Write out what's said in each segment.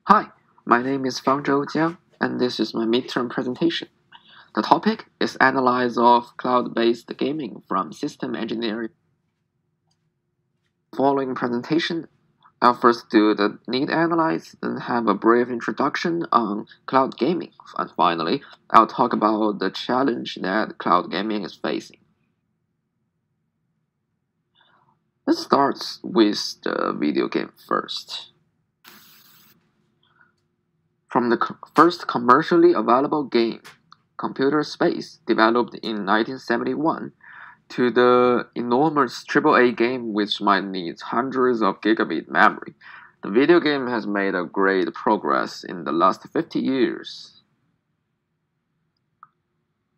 Hi, my name is Fangzhou Jiang, and this is my midterm presentation. The topic is analysis of cloud-based gaming from system engineering. Following presentation, I'll first do the need analysis, then have a brief introduction on cloud gaming, and finally, I'll talk about the challenge that cloud gaming is facing. Let's start with the video game first. From the first commercially available game, Computer Space, developed in 1971, to the enormous AAA game which might need hundreds of gigabit memory, the video game has made a great progress in the last 50 years.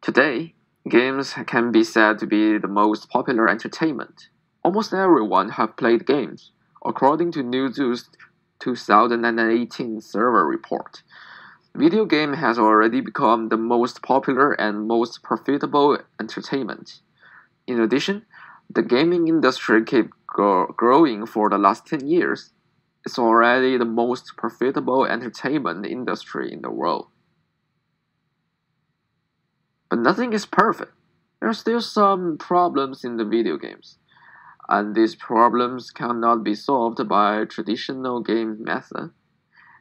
Today, games can be said to be the most popular entertainment. Almost everyone have played games, according to Newzoo's 2018 survey report. Video game has already become the most popular and most profitable entertainment. In addition, the gaming industry kept growing for the last 10 years. It's already the most profitable entertainment industry in the world. But nothing is perfect. There are still some problems in the video games, and these problems cannot be solved by traditional game method.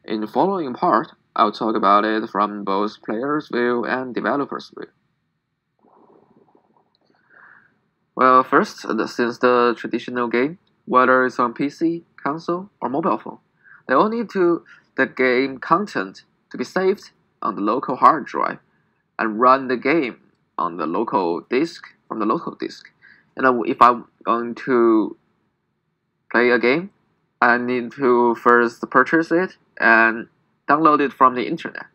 In the following part, I'll talk about it from both player's view and developer's view. Well, first, since the traditional game, whether it's on PC, console, or mobile phone, they all need the game content to be saved on the local hard drive and run the game on the local disk from the local disk. If I'm going to play a game, I need to first purchase it and download it from the internet.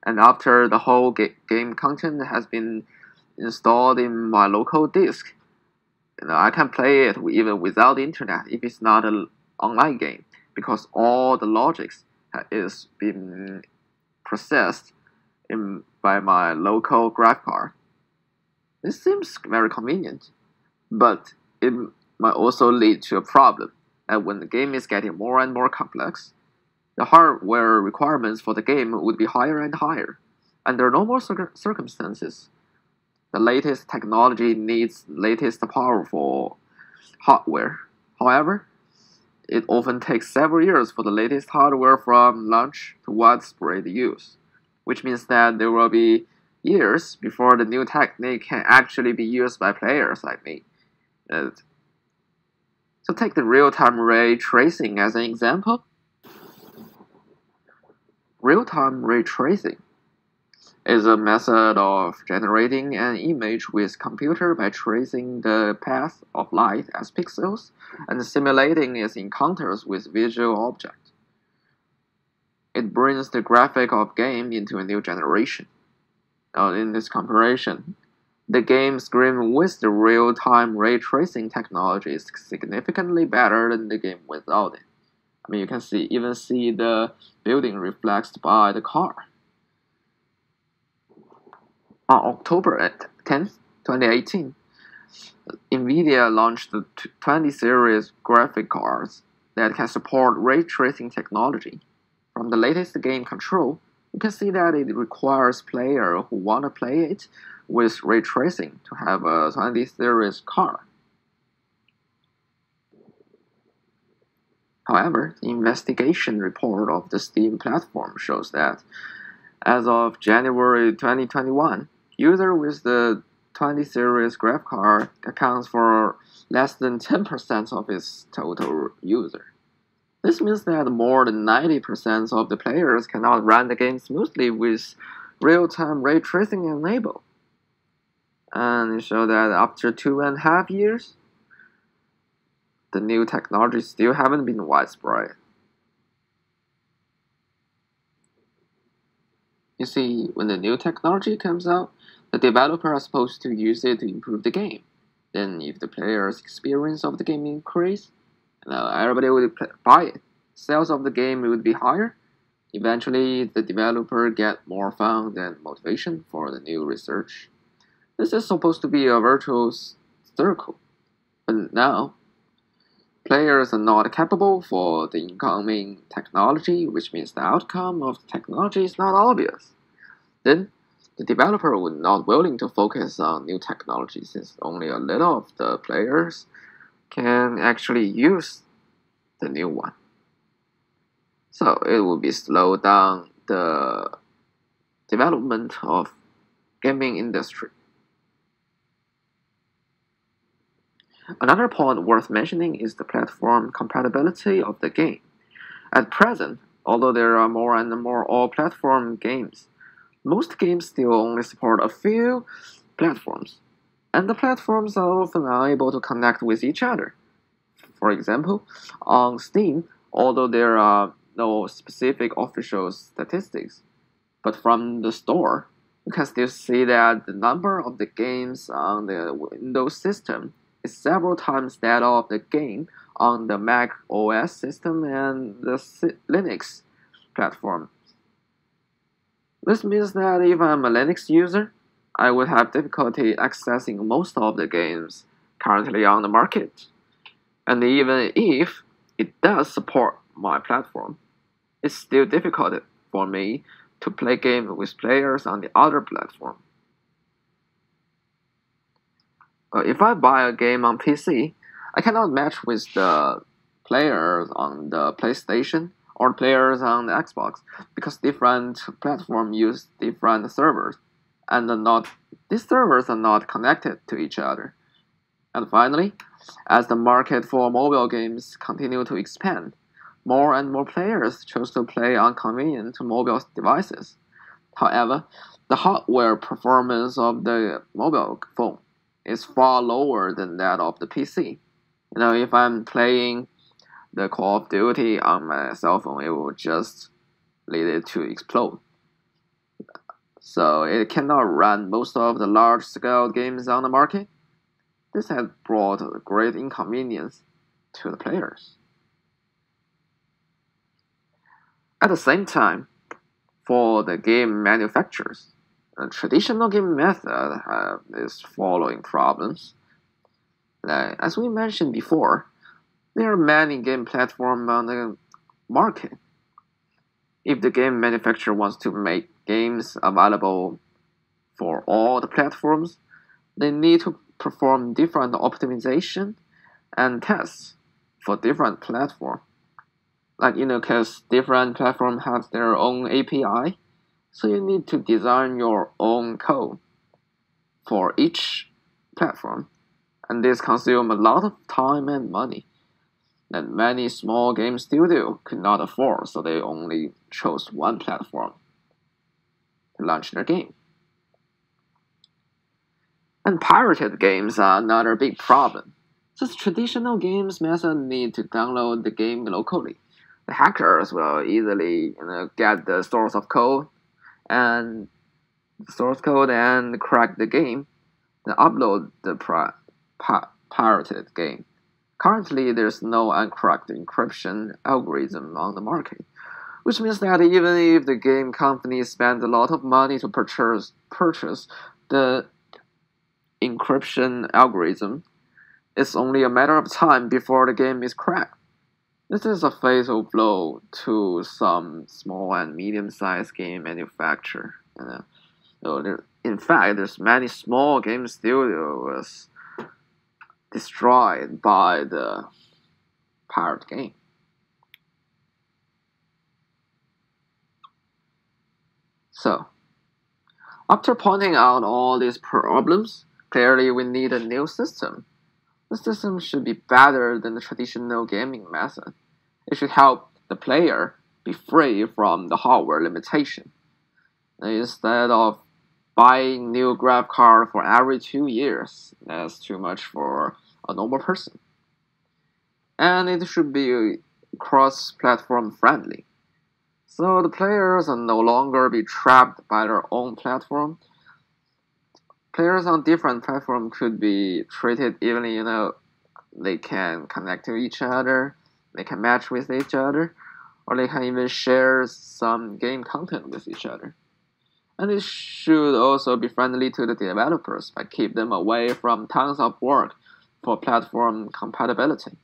And after the whole game content has been installed in my local disk, I can play it even without the internet if it's not an online game, because all the logics is being processed by my local graph card. This seems very convenient, but it might also lead to a problem that when the game is getting more and more complex, the hardware requirements for the game would be higher and higher. Under normal circumstances, the latest technology needs latest powerful hardware. However, it often takes several years for the latest hardware from launch to widespread use, which means that there will be years before the new technique can actually be used by players like me. So take the real-time ray tracing as an example. Real-time ray tracing is a method of generating an image with computer by tracing the path of light as pixels and simulating its encounters with visual objects. It brings the graphic of game into a new generation. Now, in this comparison, the game screen with the real-time ray tracing technology is significantly better than the game without it. You can even see the building reflected by the car. On October 10th, 2018, NVIDIA launched the 20 series graphic cards that can support ray tracing technology. From the latest game Control, you can see that it requires players who want to play it with ray tracing to have a 20 series card. However, the investigation report of the Steam platform shows that as of January 2021, user with the 20 series graph card accounts for less than 10% of its total user. This means that more than 90% of the players cannot run the game smoothly with real-time ray tracing enabled. And it shows that after 2.5 years, the new technology still haven't been widespread. You see, when the new technology comes out, the developer are supposed to use it to improve the game. Then if the player's experience of the game increase, everybody would buy it. Sales of the game would be higher. Eventually, the developer get more fun and motivation for the new research. This is supposed to be a virtuous circle. But now, players are not capable for the incoming technology, which means the outcome of the technology is not obvious, then the developer would not willing to focus on new technology since only a little of the players can actually use the new one. So it will be slow down the development of gaming industry. Another point worth mentioning is the platform compatibility of the game. At present, although there are more and more all-platform games, most games still only support a few platforms, and the platforms are often unable to connect with each other. For example, on Steam, although there are no specific official statistics, but from the store, you can still see that the number of the games on the Windows system is several times that of the game on the Mac OS system and the Linux platform. This means that if I'm a Linux user, I would have difficulty accessing most of the games currently on the market. And even if it does support my platform, it's still difficult for me to play games with players on the other platform. If I buy a game on PC, I cannot match with the players on the PlayStation or players on the Xbox because different platforms use different servers, and these servers are not connected to each other. And finally, as the market for mobile games continue to expand, more and more players choose to play on convenient mobile devices. However, the hardware performance of the mobile phone is far lower than that of the PC. If I'm playing the Call of Duty on my cell phone, it will just lead it to explode. So it cannot run most of the large-scale games on the market. This has brought a great inconvenience to the players. At the same time, for the game manufacturers, the traditional game method is following problems. As we mentioned before, there are many game platforms on the market. If the game manufacturer wants to make games available for all the platforms, they need to perform different optimization and tests for different platforms. Because different platforms have their own API, so you need to design your own code for each platform, and this consumes a lot of time and money that many small game studios could not afford, so they only chose one platform to launch their game. And pirated games are another big problem. Since traditional games method need to download the game locally, the hackers will easily get the source code and crack the game, then upload the pirated game. Currently, there's no uncracked encryption algorithm on the market, which means that even if the game company spends a lot of money to purchase the encryption algorithm, it's only a matter of time before the game is cracked. This is a fatal blow to some small and medium-sized game manufacturers. In fact, there's many small game studios destroyed by the pirate game. So, after pointing out all these problems, clearly we need a new system. The system should be better than the traditional gaming method. It should help the player be free from the hardware limitation. Instead of buying new graphics card for every 2 years, that's too much for a normal person. And it should be cross-platform friendly. So the players will no longer be trapped by their own platform. Players on different platforms could be treated evenly, they can connect to each other, they can match with each other, or they can even share some game content with each other. And it should also be friendly to the developers by keep them away from tons of work for platform compatibility.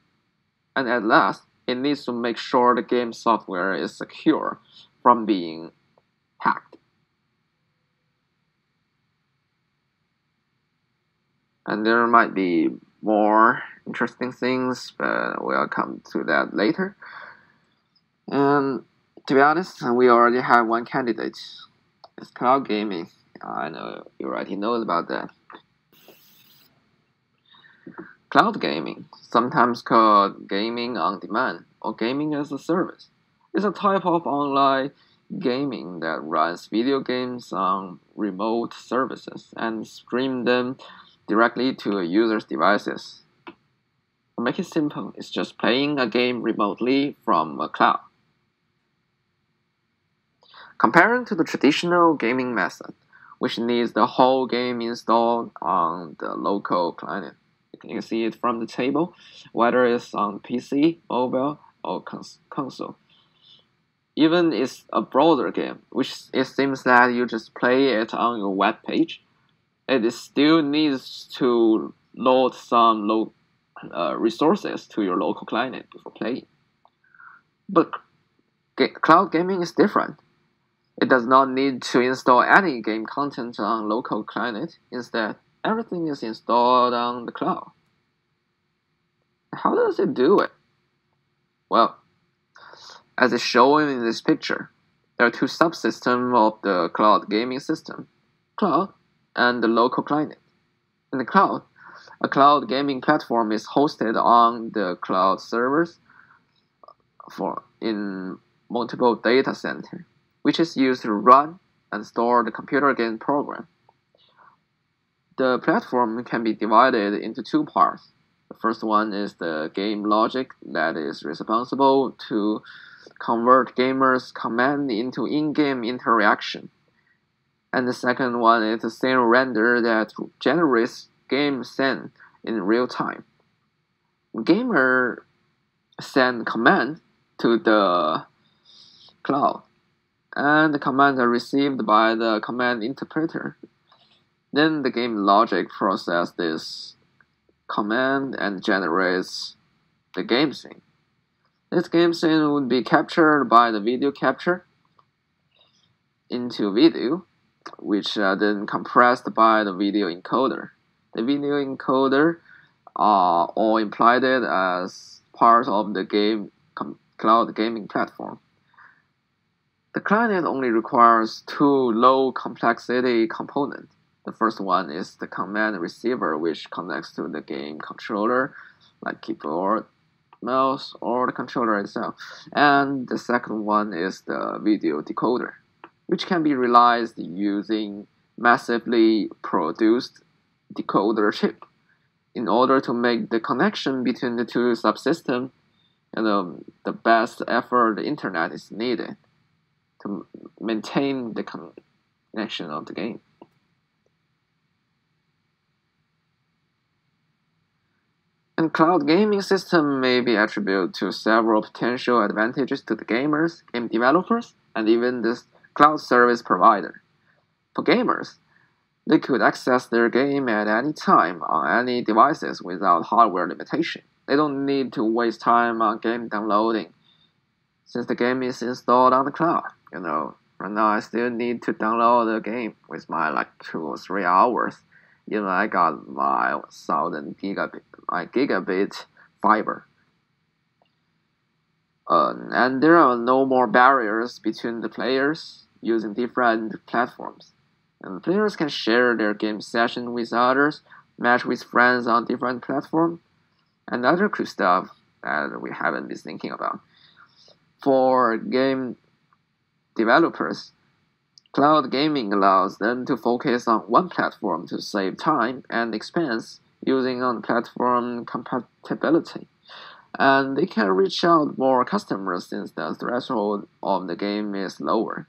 And at last, it needs to make sure the game software is secure from being hacked. And there might be more interesting things, but we'll come to that later. And to be honest, we already have one candidate. It's cloud gaming. I know you already know about that. Cloud gaming, sometimes called gaming on demand or gaming as a service, is a type of online gaming that runs video games on remote services and streams them directly to a user's devices. To make it simple, it's just playing a game remotely from a cloud. Comparing to the traditional gaming method, which needs the whole game installed on the local client. You can see it from the table, whether it's on PC, mobile, or console. Even it's a browser game, which it seems that you just play it on your web page, it still needs to load some resources to your local client before playing. But cloud gaming is different. It does not need to install any game content on local client. Instead, everything is installed on the cloud. How does it do it? Well, as is shown in this picture, there are two subsystems of the cloud gaming system, cloud and the local client. In the cloud, a cloud gaming platform is hosted on the cloud servers in multiple data centers, which is used to run and store the computer game program. The platform can be divided into two parts. The first one is the game logic that is responsible to convert gamers' command into in-game interaction. And the second one is the scene render that generates game scene in real time. Gamer send command to the cloud, and the commands are received by the command interpreter. Then the game logic processes this command and generates the game scene. This game scene would be captured by the video capture into video, which are then compressed by the video encoder. The video encoder are all implemented as part of the cloud gaming platform. The client only requires two low complexity components. The first one is the command receiver, which connects to the game controller, like keyboard, mouse, or the controller itself. And the second one is the video decoder, which can be realized using massively produced decoder chip. In order to make the connection between the two subsystems, the best effort the internet is needed to maintain the connection of the game. And cloud gaming system may be attributed to several potential advantages to the gamers, game developers, and even the cloud service provider. For gamers, they could access their game at any time on any devices without hardware limitation. They don't need to waste time on game downloading, since the game is installed on the cloud. Right now I still need to download the game with my 2 or 3 hours. I got my 1000 gigabit fiber. And there are no more barriers between the players using different platforms. And players can share their game session with others, match with friends on different platforms, and other cool stuff that we haven't been thinking about. For game developers, cloud gaming allows them to focus on one platform to save time and expense using on-platform compatibility. And they can reach out more customers since the threshold of the game is lower.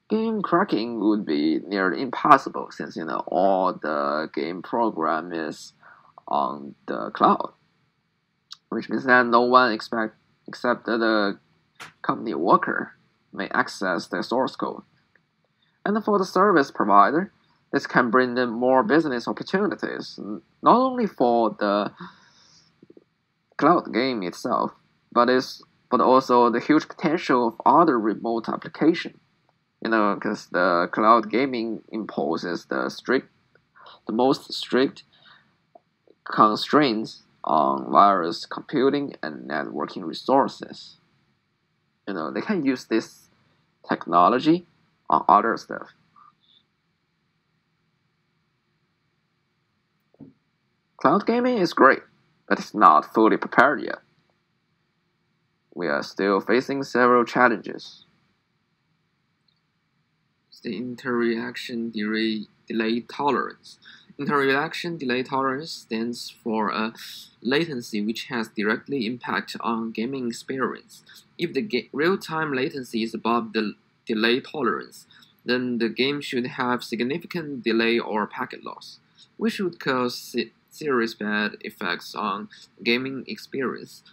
Game cracking would be nearly impossible since all the game program is on the cloud, which means that no one except the company worker may access the source code. And for the service provider, this can bring them more business opportunities, not only for the cloud game itself, but also the huge potential of other remote application. Because the cloud gaming imposes the most strict constraints on various computing and networking resources. They can use this technology on other stuff. Cloud gaming is great, but it's not fully prepared yet. We are still facing several challenges. The interaction delay tolerance. Interaction delay tolerance stands for a latency which has directly impact on gaming experience. If the real-time latency is above the delay tolerance, then the game should have significant delay or packet loss, which would cause serious bad effects on gaming experience.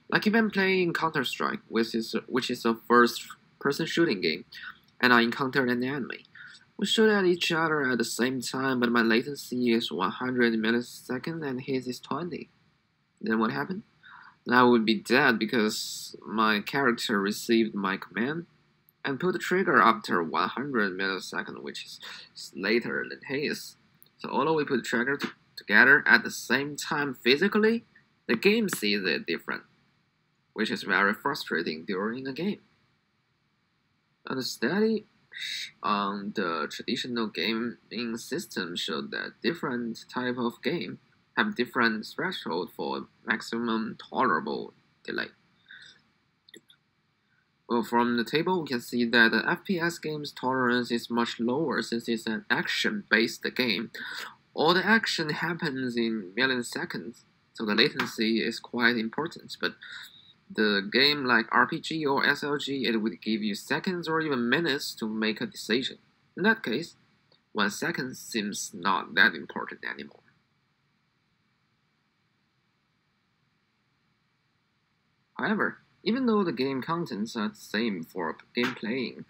Like if I'm playing Counter-Strike, which is a first-person shooting game, and I encounter an enemy. We shoot at each other at the same time, but my latency is 100 milliseconds and his is 20. Then what happened? I would be dead because my character received my command and pulled the trigger after 100 milliseconds, which is later than his. So although we put the trigger together at the same time physically, the game sees it different, which is very frustrating during a game. And the study on the traditional gaming system showed that different type of game have different threshold for maximum tolerable delay. Well, from the table, we can see that the FPS game's tolerance is much lower since it's an action-based game. All the action happens in milliseconds, so the latency is quite important. But the game like RPG or SLG, it would give you seconds or even minutes to make a decision. In that case, 1 second seems not that important anymore. However, even though the game contents are the same for game playing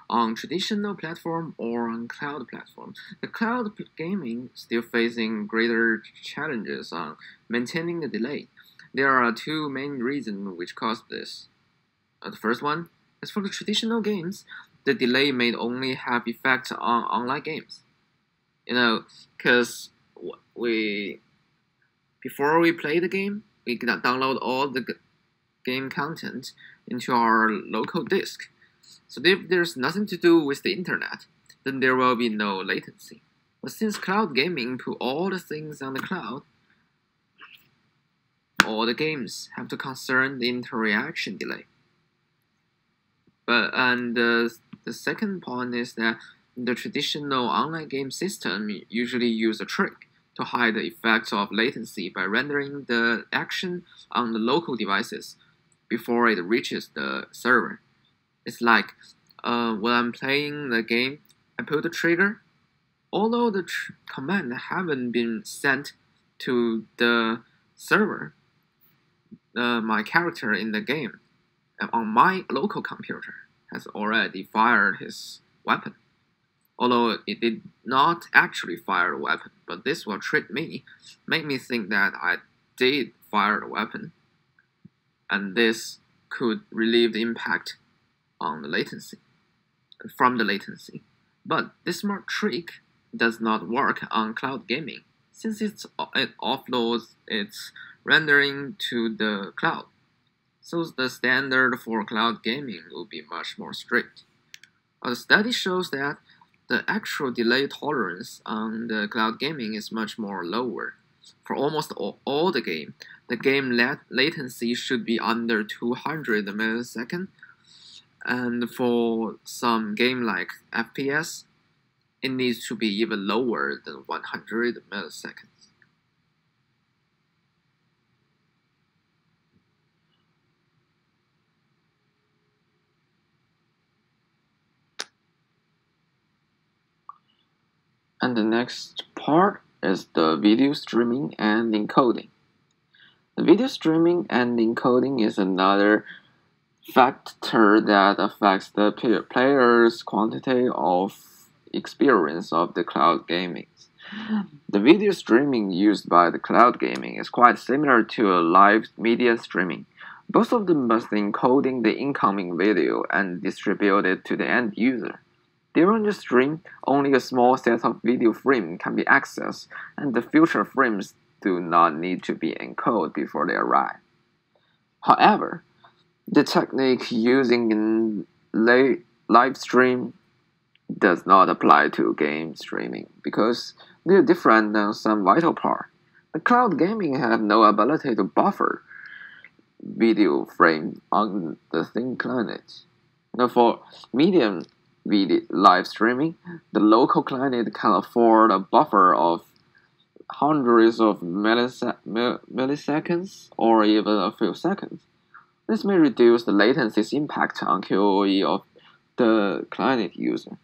on traditional platform or on cloud platform, the cloud gaming still facing greater challenges on maintaining the delay. There are two main reasons which cause this. The first one is for the traditional games, the delay may only have effect on online games. Because before we play the game, we can download all the game content into our local disk. So if there's nothing to do with the internet, then there will be no latency. But since cloud gaming put all the things on the cloud, all the games have to concern the interaction delay. And the second point is that the traditional online game system usually use a trick to hide the effects of latency by rendering the action on the local devices before it reaches the server. It's like when I'm playing the game, I pull the trigger. Although the command haven't been sent to the server, my character in the game on my local computer has already fired his weapon. Although it did not actually fire the weapon, but this will trick me, make me think that I did fire the weapon, and this could relieve the impact on the latency, from the latency. But this smart trick does not work on cloud gaming, since it offloads its rendering to the cloud. So the standard for cloud gaming will be much more strict. The study shows that the actual delay tolerance on the cloud gaming is much more lower. For almost all the game latency should be under 200 milliseconds, and for some game like FPS, it needs to be even lower than 100 milliseconds. And the next part is the video streaming and encoding. The video streaming and encoding is another factor that affects the player's quantity of experience of the cloud gaming. The video streaming used by the cloud gaming is quite similar to a live media streaming. Both of them must encoding the incoming video and distribute it to the end user. During the stream, only a small set of video frame can be accessed, and the future frames do not need to be encoded before they arrive. However, the technique using in live stream does not apply to game streaming because they are different than some vital part. The cloud gaming have no ability to buffer video frame on the thin client. Now for medium video live streaming, the local client can afford a buffer of hundreds of milliseconds or even a few seconds. This may reduce the latency's impact on QoE of the client user.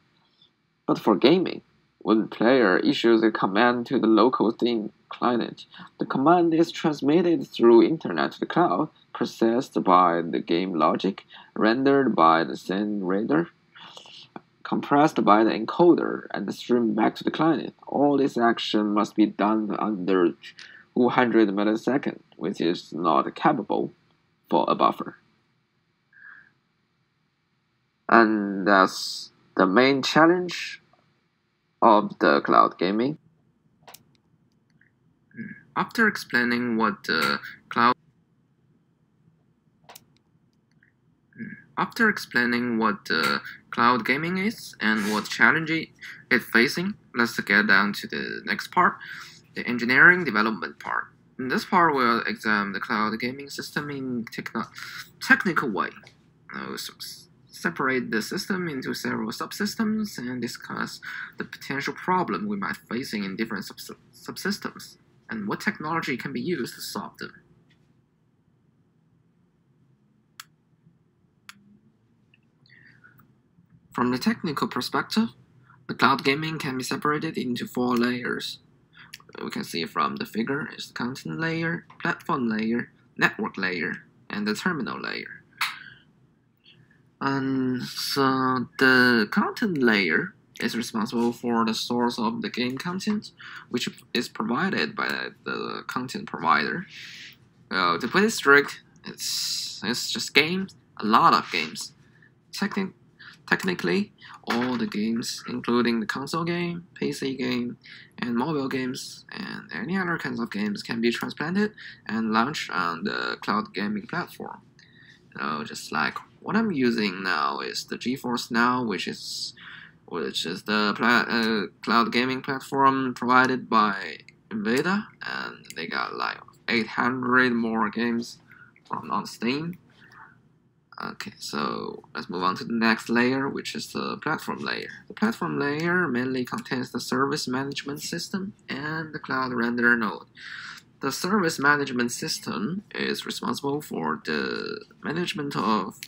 But for gaming, when player issues a command to the local theme client, the command is transmitted through internet to the cloud, processed by the game logic, rendered by the scene reader, compressed by the encoder, and streamed back to the client. All this action must be done under 200 milliseconds, which is not capable for a buffer. And that's the main challenge of the cloud gaming. After explaining what the cloud gaming is and what challenge it's facing, let's get down to the next part, the engineering development part. In this part, we'll examine the cloud gaming system in technical way. Separate the system into several subsystems and discuss the potential problem we might facing in different subsystems and what technology can be used to solve them. From the technical perspective, the cloud gaming can be separated into 4 layers. We can see from the figure is the content layer, platform layer, network layer, and the terminal layer. And so the content layer is responsible for the source of the game content, which is provided by the content provider. Well, to put it strict, it's just games, a lot of games. Technically, all the games, including the console game, PC game, and mobile games, and any other kinds of games can be transplanted and launched on the cloud gaming platform. Just like what I'm using now is the GeForce Now, which is the cloud gaming platform provided by NVIDIA, and they got like 800 more games on Steam. Okay, so let's move on to the next layer, which is the platform layer. The platform layer mainly contains the service management system and the cloud render node. The service management system is responsible for the management of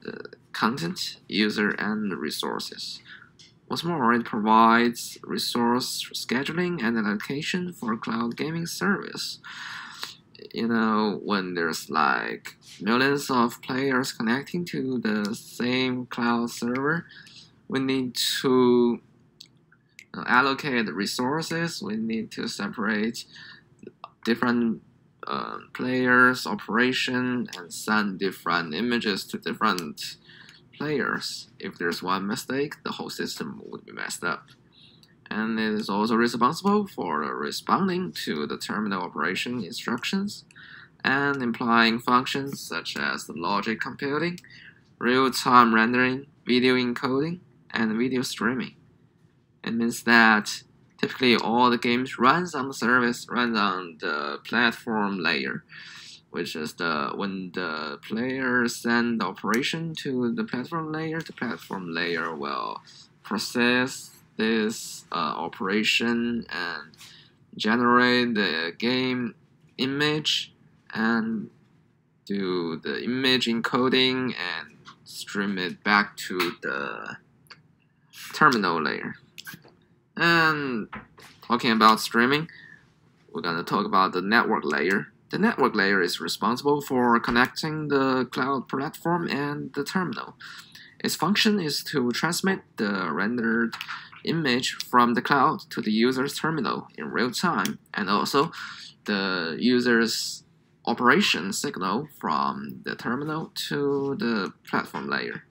the content, user, and resources. What's more, it provides resource scheduling and allocation for cloud gaming service. When there's like millions of players connecting to the same cloud server, we need to allocate the resources, we need to separate different players, operation, and send different images to different players. If there's one mistake, the whole system would be messed up. And it is also responsible for responding to the terminal operation instructions and implying functions such as the logic computing, real-time rendering, video encoding, and video streaming. It means that typically all the games runs on the platform layer, which is when the players send the operation to the platform layer will process this operation and generate the game image and do the image encoding and stream it back to the terminal layer. And talking about streaming, we're going to talk about the network layer. The network layer is responsible for connecting the cloud platform and the terminal. Its function is to transmit the rendered image from the cloud to the user's terminal in real time, and also the user's operation signal from the terminal to the platform layer.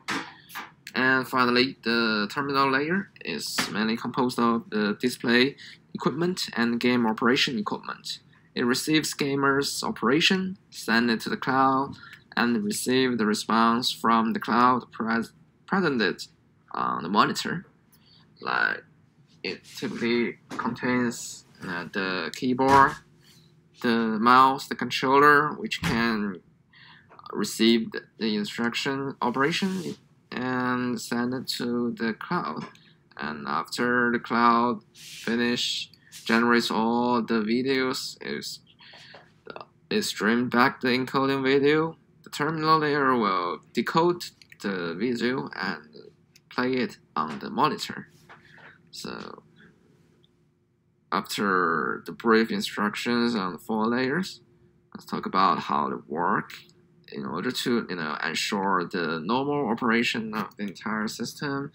And finally, the terminal layer is mainly composed of the display equipment and game operation equipment. It receives gamers' operation, send it to the cloud, and receive the response from the cloud presented on the monitor. Like it typically contains the keyboard, the mouse, the controller, which can receive the instruction operation and send it to the cloud. And after the cloud generates all the videos, is streamed back the encoding video. The terminal layer will decode the video and play it on the monitor. So after the brief instructions on the 4 layers, let's talk about how they work in order to ensure the normal operation of the entire system.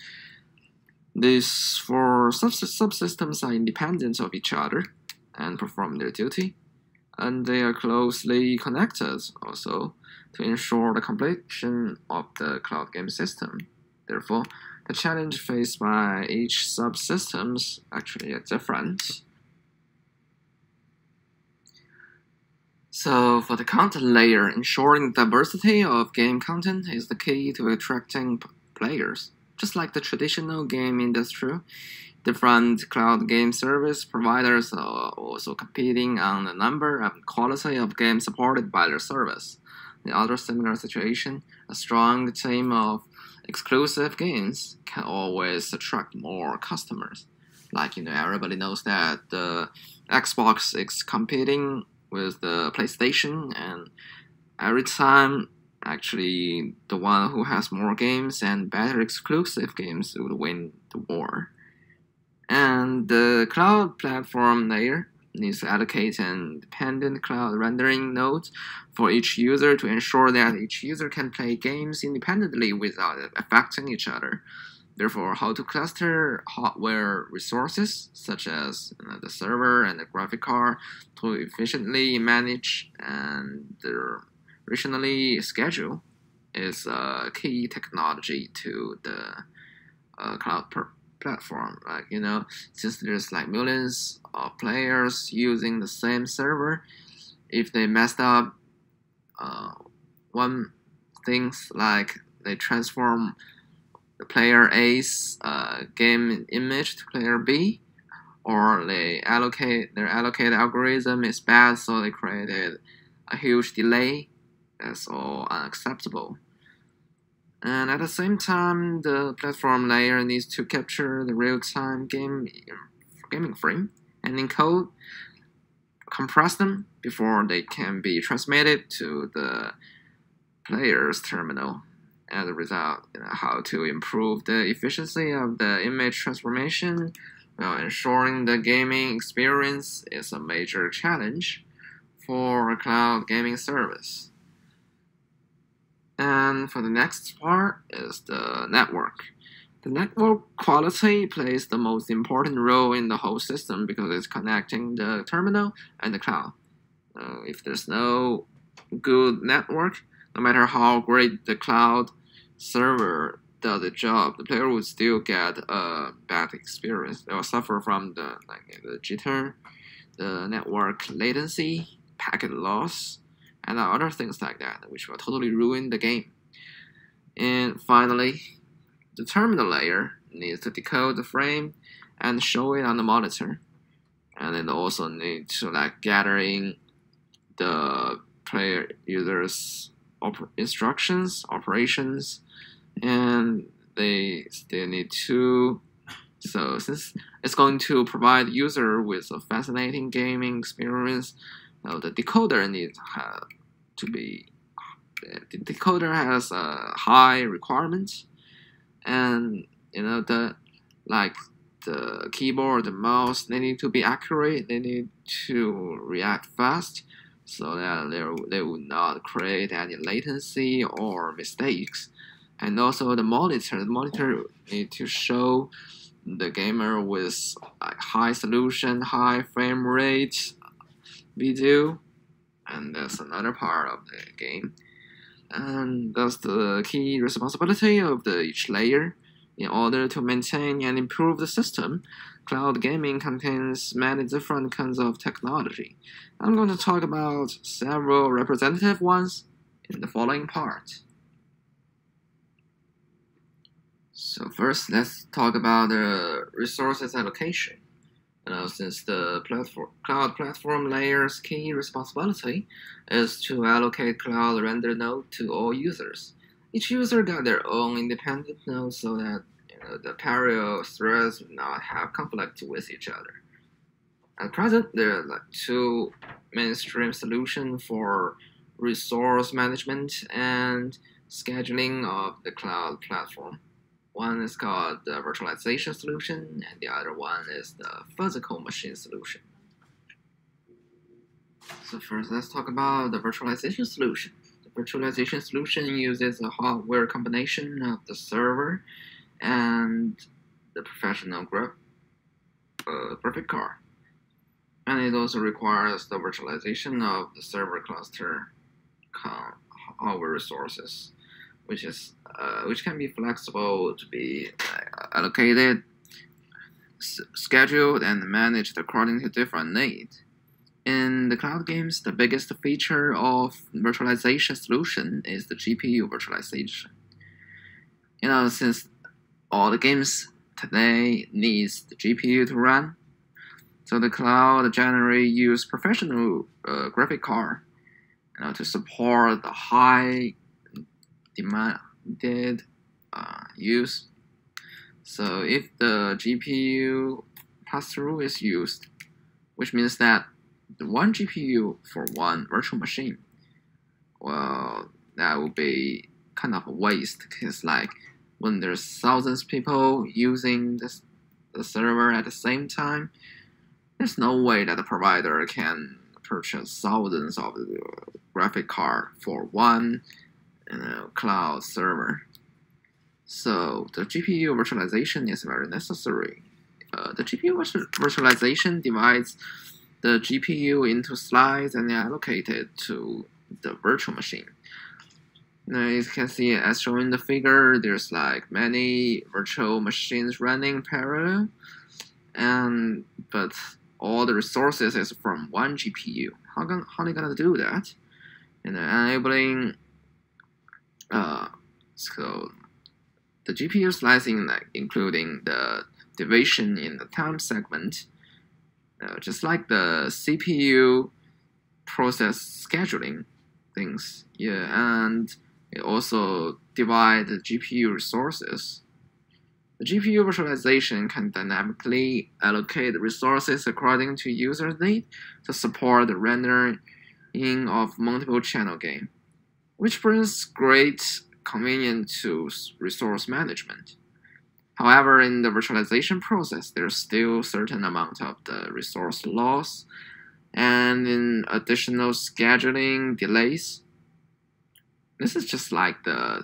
These 4 subsystems are independent of each other and perform their duty, and they are closely connected also to ensure the completion of the cloud game system. Therefore, the challenge faced by each subsystems actually are different. So for the content layer, ensuring diversity of game content is the key to attracting players. Just like the traditional game industry, different cloud game service providers are also competing on the number and quality of games supported by their service. In other similar situation, a strong team of exclusive games can always attract more customers. Like, everybody knows that the Xbox is competing with the PlayStation, and every time, actually, the one who has more games and better exclusive games would win the war. And the cloud platform layer needs to allocate an independent cloud rendering node for each user to ensure that each user can play games independently without affecting each other. Therefore, how to cluster hardware resources, such as the server and the graphic card, to efficiently manage and rationally schedule is a key technology to the cloud platform. Since there's millions of players using the same server, if they messed up one things like they transform the player A's game image to player B, or their allocate algorithm is bad, so they created a huge delay. That's all unacceptable. And at the same time, the platform layer needs to capture the real-time gaming frame and encode, compress them before they can be transmitted to the player's terminal. As a result, how to improve the efficiency of the image transformation while ensuring the gaming experience is a major challenge for a cloud gaming service. And for the next part is the network. The network quality plays the most important role in the whole system because it's connecting the terminal and the cloud. If there's no good network, no matter how great the cloud server does the job, the player would still get a bad experience. They will suffer from the jitter, the network latency, packet loss, and other things like that, which will totally ruin the game. And finally, the terminal layer needs to decode the frame and show it on the monitor. And it also needs to gathering the player user's instructions, operations, and they still need to. So since it's going to provide user with a fascinating gaming experience, the decoder needs to be. The decoder has a high requirement, and the keyboard, the mouse, they need to be accurate. They need to react fast, so that they will not create any latency or mistakes. And also the monitor. The monitor need to show the gamer with like high resolution, high frame rate video, and that's another part of the game. And that's the key responsibility of each layer. In order to maintain and improve the system, cloud gaming contains many different kinds of technology. I'm going to talk about several representative ones in the following part. So first, let's talk about the resources allocation. Since the cloud platform layer's key responsibility is to allocate cloud render node to all users. Each user got their own independent node so that the parallel threads do not have conflict with each other. At present, there are like two mainstream solutions for resource management and scheduling of the cloud platform. One is called the virtualization solution, and the other one is the physical machine solution. So first, let's talk about the virtualization solution. The virtualization solution uses a hardware combination of the server and the professional graphic card. And it also requires the virtualization of the server cluster hardware resources, which can be flexible to be allocated, scheduled, and managed according to different needs. In the cloud games, the biggest feature of virtualization solution is the GPU virtualization. Since all the games today needs the GPU to run, so the cloud generally use professional graphic card to support the high demanded use. So if the GPU pass-through is used, which means that the one GPU for one virtual machine, well, that would be kind of a waste, because like when there's thousands of people using the server at the same time, there's no way that the provider can purchase thousands of the graphic card for one cloud server. So the GPU virtualization is very necessary. The GPU virtualization divides the GPU into slices and allocate it to the virtual machine. As you can see, as shown in the figure, there's like many virtual machines running parallel, but all the resources is from one GPU. How are they gonna do that? Enabling so the GPU slicing, like including the division in the time segment, just like the CPU process scheduling things. And it also divide the GPU resources. The GPU virtualization can dynamically allocate resources according to user need to support the rendering of multiple channel game, which brings great convenience to resource management. However, in the virtualization process, there's still a certain amount of the resource loss and in additional scheduling delays. This is just like the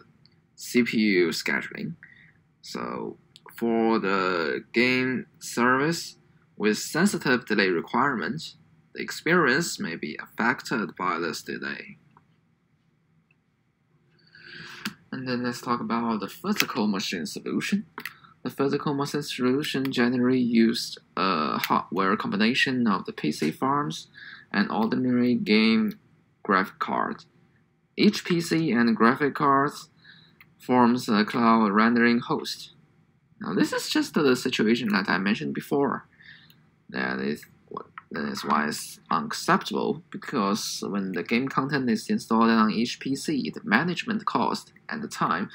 CPU scheduling. So for the game service with sensitive delay requirements, the experience may be affected by this delay. And then let's talk about the physical machine solution. The physical machine solution generally used a hardware combination of the PC farms and ordinary game graphic card. Each PC and graphic cards forms a cloud rendering host. Now this is just the situation that I mentioned before. That is why it's unacceptable, because when the game content is installed on each PC, the management cost and the time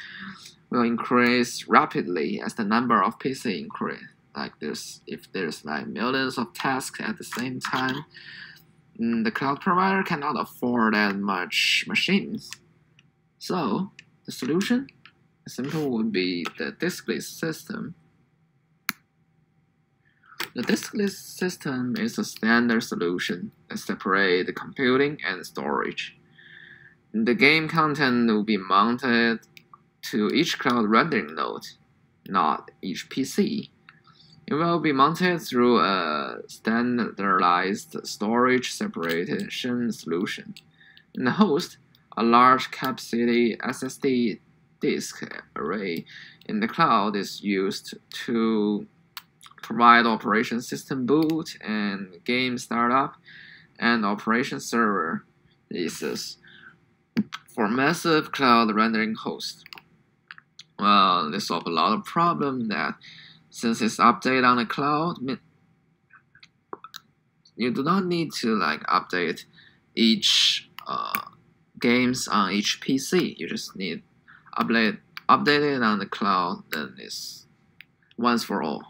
will increase rapidly as the number of PC increase. If there's like millions of tasks at the same time, the cloud provider cannot afford that much machines. So the solution, simple, would be the diskless system. The diskless system is a standard solution that separates the computing and storage. The game content will be mounted to each cloud rendering node, not each PC. It will be mounted through a standardized storage separation solution. In the host, a large capacity SSD disk array in the cloud is used to provide operation system boot and game startup and operation server leases for massive cloud rendering hosts. Well, this solves a lot of problems that since it's updated on the cloud, you do not need to update each games on each PC. You just need update it on the cloud, then it's once for all.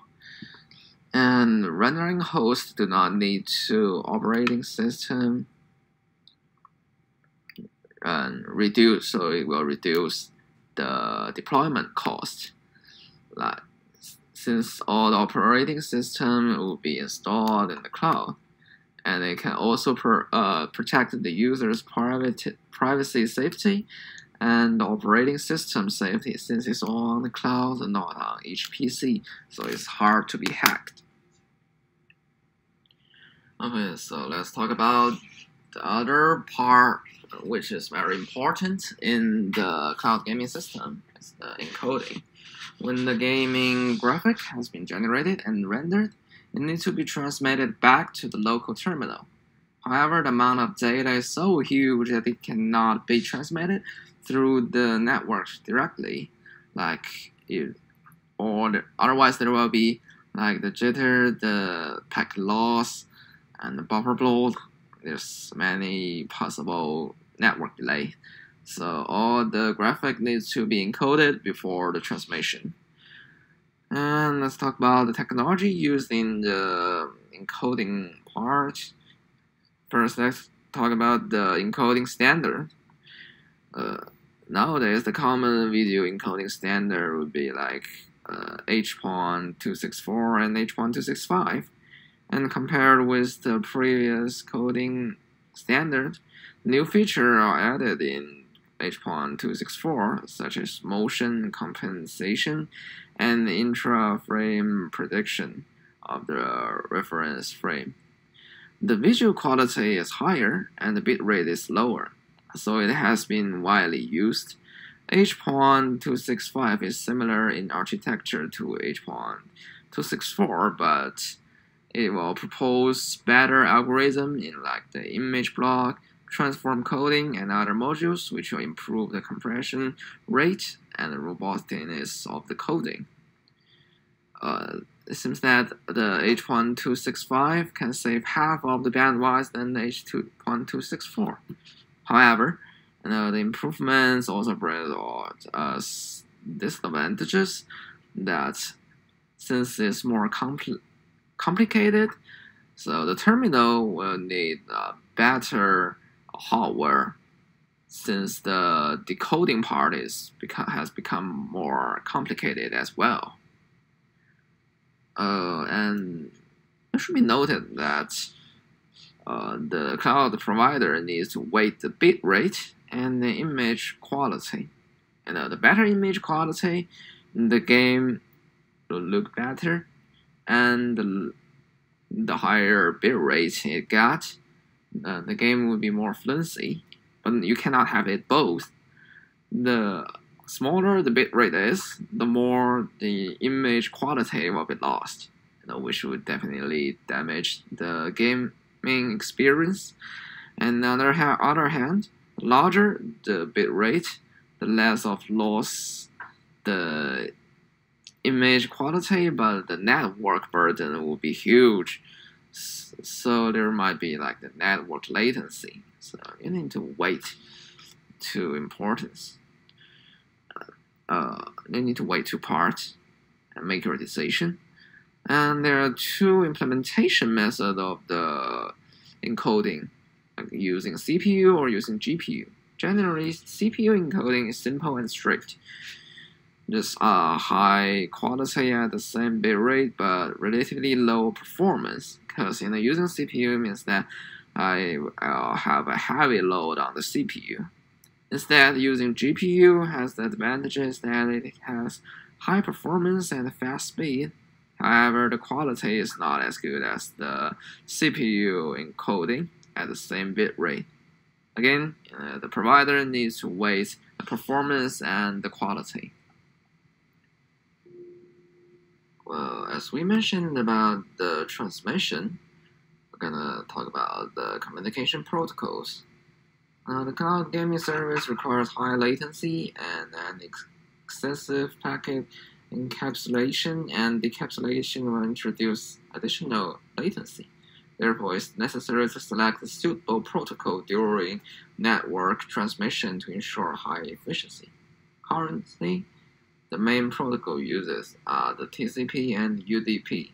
And rendering hosts do not need to operating system and reduce, so it will reduce the deployment cost. Since all the operating system will be installed in the cloud, and it can also protect the user's privacy, safety, and operating system safety, since it's all on the cloud and not on each PC, so it's hard to be hacked. Okay, so let's talk about the other part, which is very important in the cloud gaming system, is the encoding. When the gaming graphic has been generated and rendered, it needs to be transmitted back to the local terminal. However, the amount of data is so huge that it cannot be transmitted through the network directly, otherwise there will be the jitter, the packet loss, and the buffer bloat. There's many possible network delay. So all the graphic needs to be encoded before the transmission. And let's talk about the technology used in the encoding part. First, let's talk about the encoding standard. Nowadays, the common video encoding standard would be H.264 and H.265. And compared with the previous coding standard, new features are added in H.264, such as motion compensation and intra-frame prediction of the reference frame. The visual quality is higher and the bitrate is lower, so it has been widely used. H.265 is similar in architecture to H.264, but it will propose better algorithm in the image block, transform coding, and other modules, which will improve the compression rate and the robustness of the coding. It seems that the H.265 can save half of the bandwidth than the H.264. However, the improvements also brought us disadvantages that since it's more complicated, so the terminal will need better hardware since the decoding part has become more complicated as well. And it should be noted that the cloud provider needs to weight the bit rate and the image quality. The better image quality, the game will look better, and the higher bit rate it got, the game will be more fluency. But you cannot have it both. The smaller the bit rate is, the more the image quality will be lost, which would definitely damage the gaming experience. And on the other hand, the larger the bit rate, the less of loss the image quality, but the network burden will be huge. So there might be the network latency. So you need to weight two importance. You need to weigh two parts and make your decision. And there are two implementation methods of the encoding, using CPU or using GPU. Generally, CPU encoding is simple and strict. Just high quality at the same bit rate, but relatively low performance. Because using CPU means that I have a heavy load on the CPU. Instead, using GPU has the advantages that it has high performance and fast speed. However, the quality is not as good as the CPU encoding at the same bit rate. Again, the provider needs to weigh the performance and the quality. Well, as we mentioned about the transmission, we're gonna talk about the communication protocols. The cloud gaming service requires high latency and an excessive packet encapsulation, and decapsulation will introduce additional latency. Therefore, it's necessary to select a suitable protocol during network transmission to ensure high efficiency. Currently, the main protocol uses are the TCP and UDP.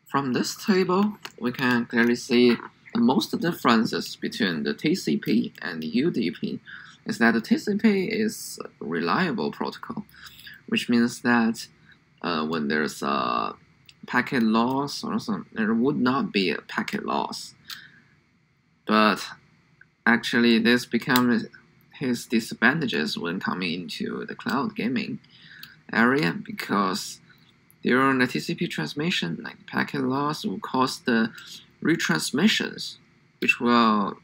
From this table, we can clearly see the most differences between the TCP and the UDP is that the TCP is a reliable protocol, which means that when there's a packet loss or something, there would not be a packet loss. But actually, this becomes his disadvantages when coming into the cloud gaming area, because during the TCP transmission, like packet loss will cause the retransmissions, which will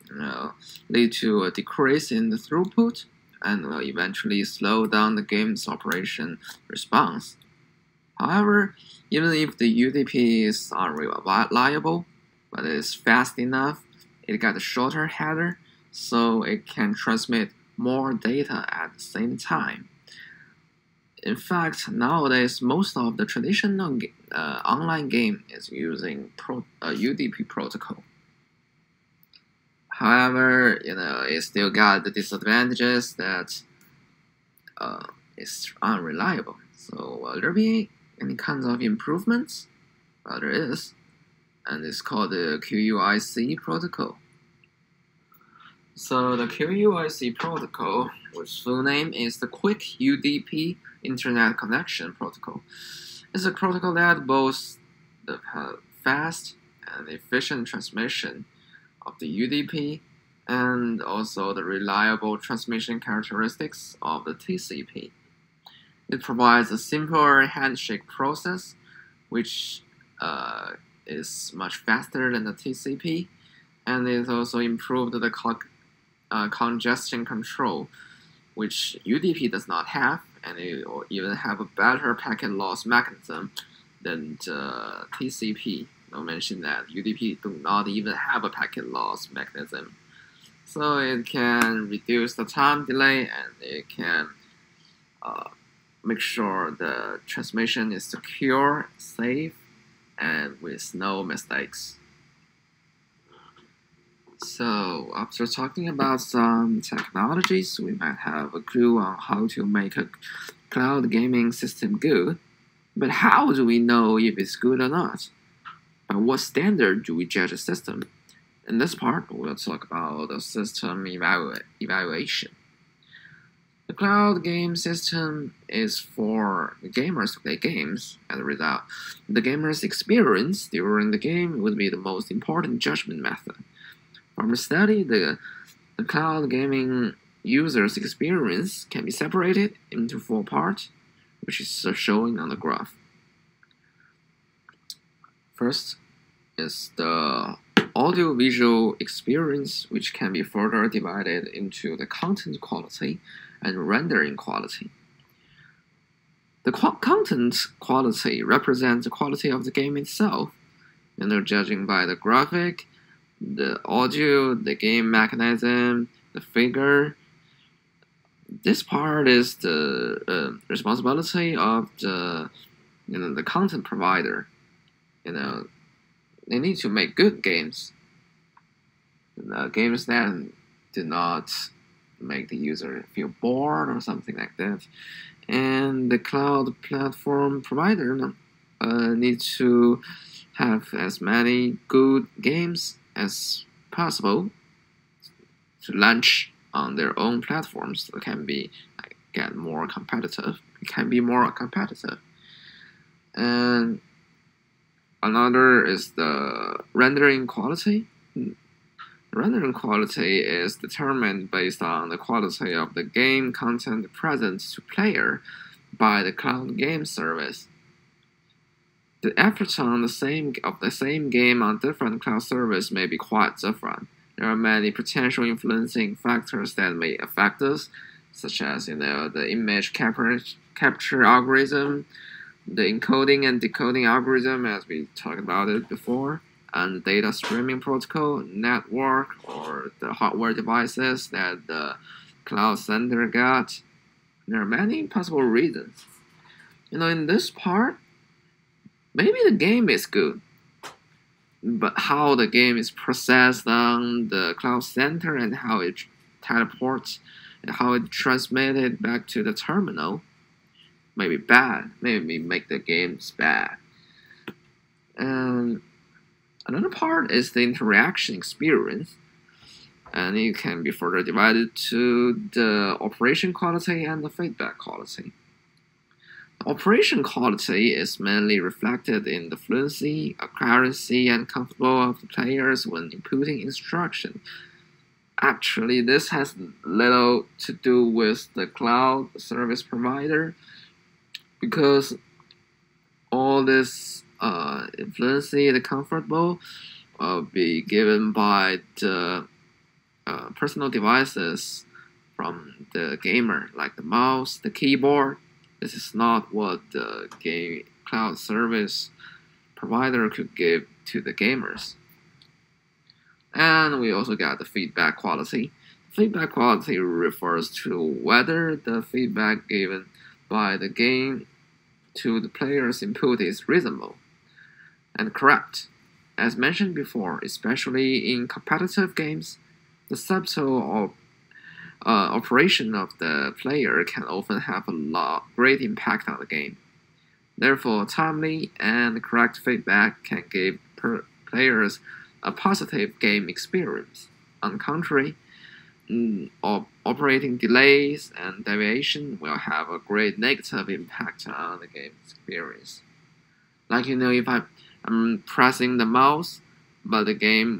lead to a decrease in the throughput and will eventually slow down the game's operation response. However, even if the UDP is unreliable, but it is fast enough, it got a shorter header, so it can transmit more data at the same time. In fact, nowadays most of the traditional online game is using UDP protocol. However, it still got the disadvantages that it's unreliable. So will there be any kinds of improvements? Well, there is, and it's called the QUIC protocol. So the QUIC protocol, which full name is the Quick UDP Internet Connection Protocol, is a protocol that boasts the fast and efficient transmission of the UDP and also the reliable transmission characteristics of the TCP. It provides a simpler handshake process, which is much faster than the TCP, and it also improved the congestion control, which UDP does not have, and it will even have a better packet loss mechanism than the TCP. I'll mention that UDP do not even have a packet loss mechanism. So it can reduce the time delay, and it can make sure the transmission is secure, safe, and with no mistakes. So after talking about some technologies, we might have a clue on how to make a cloud gaming system good. But how do we know if it's good or not? By what standard do we judge a system? In this part, we'll talk about the system evaluation. The cloud game system is for the gamers to play games. As a result, the gamer's experience during the game would be the most important judgment method. From the study, the cloud gaming user's experience can be separated into 4 parts, which is showing on the graph. First is the audio-visual experience, which can be further divided into the content quality and rendering quality. The content quality represents the quality of the game itself, judging by the graphic, the audio, the game mechanism, the figure. This part is the responsibility of the content provider. They need to make good games. Games that do not make the user feel bored or something like that. And the cloud platform provider needs to have as many good games as possible to launch on their own platforms, so it can be get more competitive. It can be more competitive. And another is the rendering quality. Rendering quality is determined based on the quality of the game content present to player by the cloud game service. The efforts on the same game on different cloud service may be quite different. There are many potential influencing factors that may affect us, such as the image capture algorithm, the encoding and decoding algorithm, as we talked about it before, and the data streaming protocol, network, or the hardware devices that the cloud center got. There are many possible reasons. In this part, maybe the game is good, but how the game is processed on the cloud center and how it teleports and how it transmitted back to the terminal may be bad. Maybe make the games bad. And another part is the interaction experience, and it can be further divided to the operation quality and the feedback quality. Operation quality is mainly reflected in the fluency, accuracy, and comfortable of the players when inputting instruction. Actually, this has little to do with the cloud service provider, because all this fluency, the comfortable, will be given by the personal devices from the gamer, like the mouse, the keyboard. This is not what the game cloud service provider could give to the gamers. And we also got the feedback quality. Feedback quality refers to whether the feedback given by the game to the player's input is reasonable and correct. As mentioned before, especially in competitive games, the subtle operation of the player can often have a great impact on the game. Therefore, timely and correct feedback can give players a positive game experience. On the contrary, operating delays and deviation will have a great negative impact on the game experience. Like if I'm pressing the mouse, but the game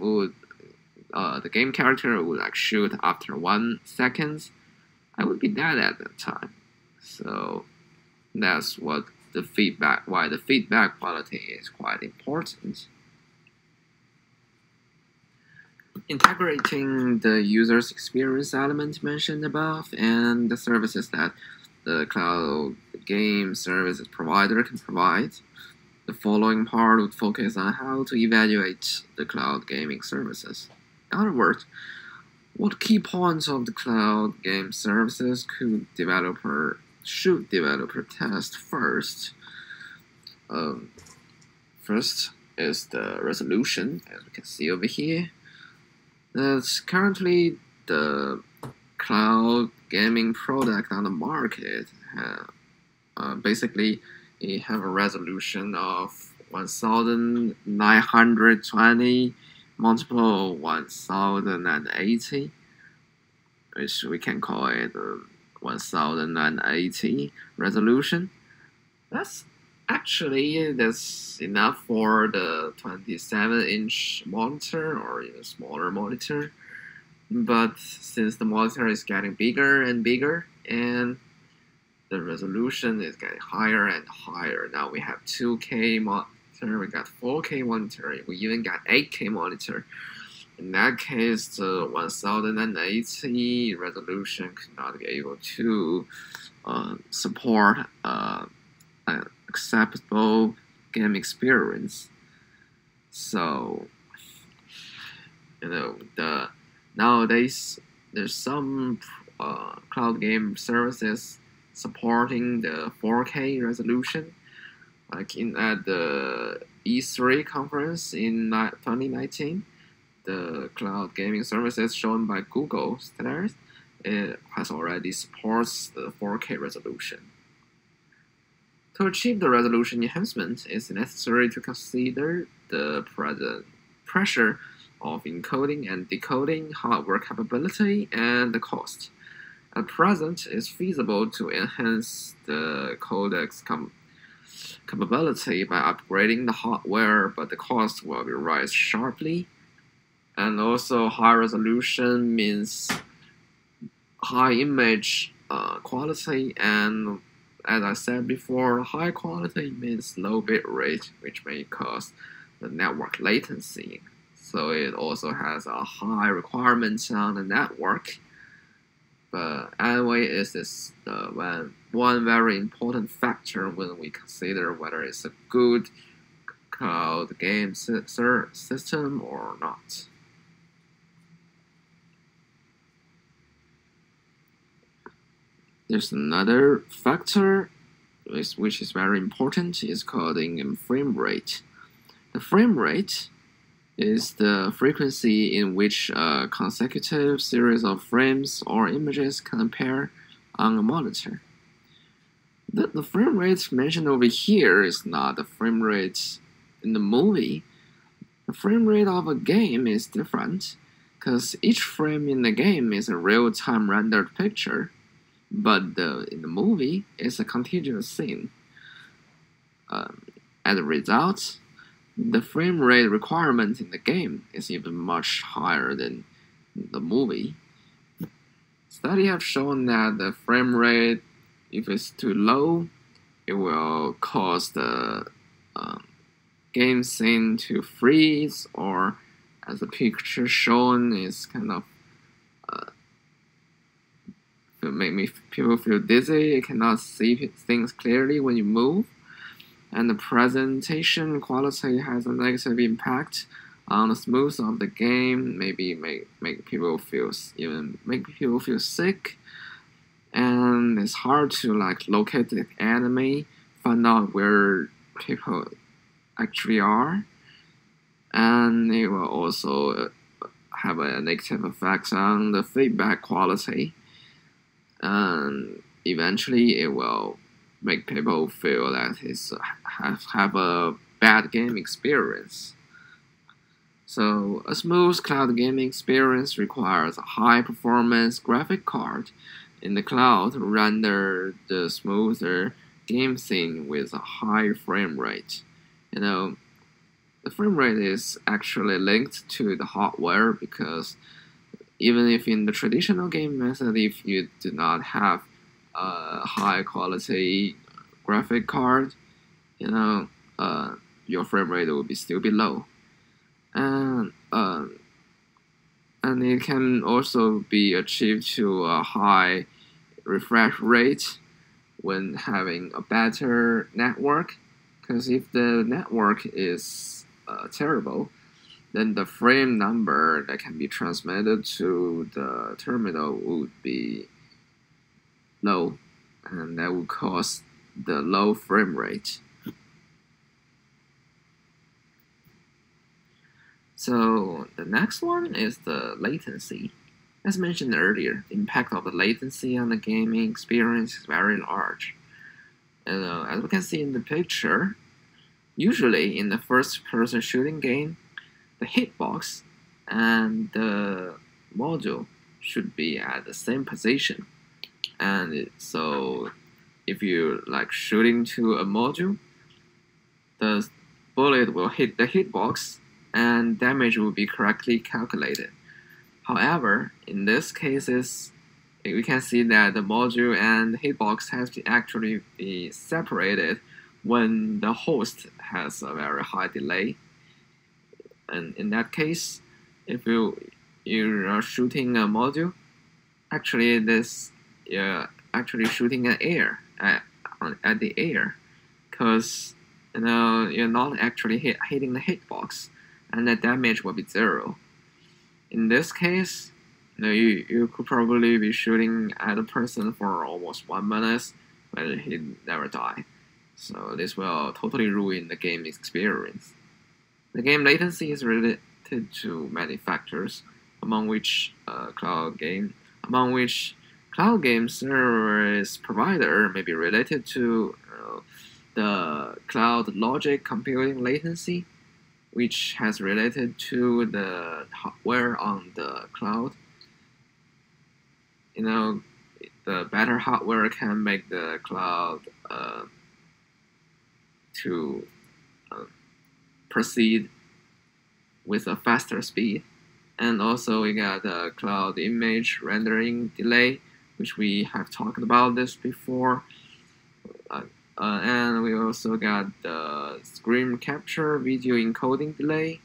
character would shoot after 1 second, I would be dead at that time. So that's why the feedback quality is quite important. Integrating the user's experience element mentioned above and the services that the cloud game services provider can provide, the following part would focus on how to evaluate the cloud gaming services. In other words, what key points of the cloud game services should developer test first? First is the resolution, as we can see over here. That's currently the cloud gaming product on the market. Basically, it have a resolution of 1920 multiple 1080, which we can call it 1080 resolution. That's enough for the 27-inch monitor or even smaller monitor. But since the monitor is getting bigger and bigger and the resolution is getting higher and higher, now we have 2K monitor, we got 4K monitor, we even got 8K monitor. In that case, the 1080 resolution could not be able to support an acceptable game experience. So, nowadays there's some cloud game services supporting the 4K resolution, like at the E3 conference in 2019. The cloud gaming services shown by Google Stadia, it has already supports the 4K resolution. To achieve the resolution enhancement, it's necessary to consider the present pressure of encoding and decoding, hardware capability, and the cost. At present, it's feasible to enhance the codec's capability by upgrading the hardware, but the cost will rise sharply. And also high resolution means high image quality, and as I said before, high quality means low bit rate, which may cause the network latency. So it also has a high requirement on the network. But anyway, it is one very important factor when we consider whether it's a good cloud game system or not. There's another factor which is very important, is called frame rate. The frame rate is the frequency in which a consecutive series of frames or images can appear on a monitor. The frame rate mentioned over here is not the frame rate in the movie. The frame rate of a game is different, because each frame in the game is a real-time rendered picture, but in the movie, it's a contiguous scene. As a result, the frame rate requirement in the game is even much higher than the movie. Studies have shown that the frame rate, if it's too low, it will cause the game scene to freeze, or as the picture shown is kind of make people feel dizzy. You cannot see things clearly when you move, and the presentation quality has a negative impact on the smooth of the game. Maybe make people feel sick, and it's hard to locate the enemy, find out where people actually are, and it will also have a negative effect on the feedback quality. And eventually it will make people feel that it's have a bad game experience. So a smooth cloud gaming experience requires a high performance graphic card in the cloud to render the smoother game scene with a high frame rate. The frame rate is actually linked to the hardware, because even if in the traditional game method, if you do not have a high quality graphic card, your frame rate will still be low. And it can also be achieved to a high refresh rate when having a better network, because if the network is terrible, then the frame number that can be transmitted to the terminal would be low, and that would cause the low frame rate. So the next one is the latency. As mentioned earlier, the impact of the latency on the gaming experience is very large. And as we can see in the picture, usually in the first-person shooting game, the hitbox and the module should be at the same position. And so if you shooting to a module, the bullet will hit the hitbox and damage will be correctly calculated. However, in this cases, we can see that the module and the hitbox has to actually be separated when the host has a very high delay. And in that case, if you are shooting a module, actually you're actually shooting at the air, because you're not actually hitting the hitbox, and the damage will be 0. In this case, you could probably be shooting at a person for almost 1 minute, but he never died. So this will totally ruin the game experience. The game latency is related to many factors, among which cloud game service provider may be related to the cloud logic computing latency, which has related to the hardware on the cloud. The better hardware can make the cloud proceed with a faster speed, And also we got the cloud image rendering delay, which we have talked about this before. And we also got the screen capture, video encoding delay,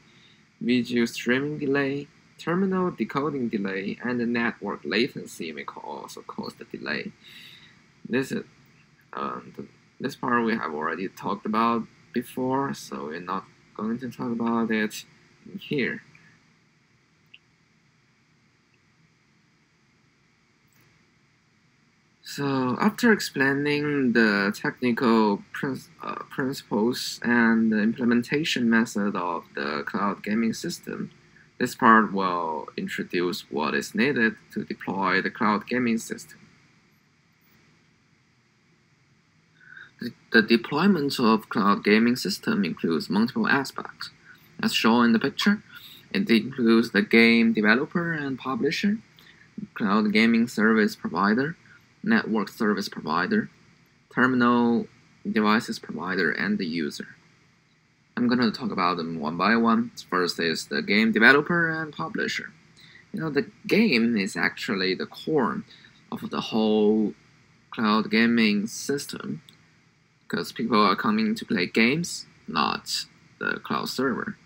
video streaming delay, terminal decoding delay, and the network latency may also cause the delay. This is this part we have already talked about before, so we're not going to talk about it here. So after explaining the technical principles and the implementation method of the cloud gaming system, this part will introduce what is needed to deploy the cloud gaming system. The deployment of cloud gaming system includes multiple aspects. As shown in the picture, it includes the game developer and publisher, cloud gaming service provider, network service provider, terminal devices provider, and the user. I'm going to talk about them one by one. First is the game developer and publisher. The game is actually the core of the whole cloud gaming system, because people are coming to play games, not the cloud server.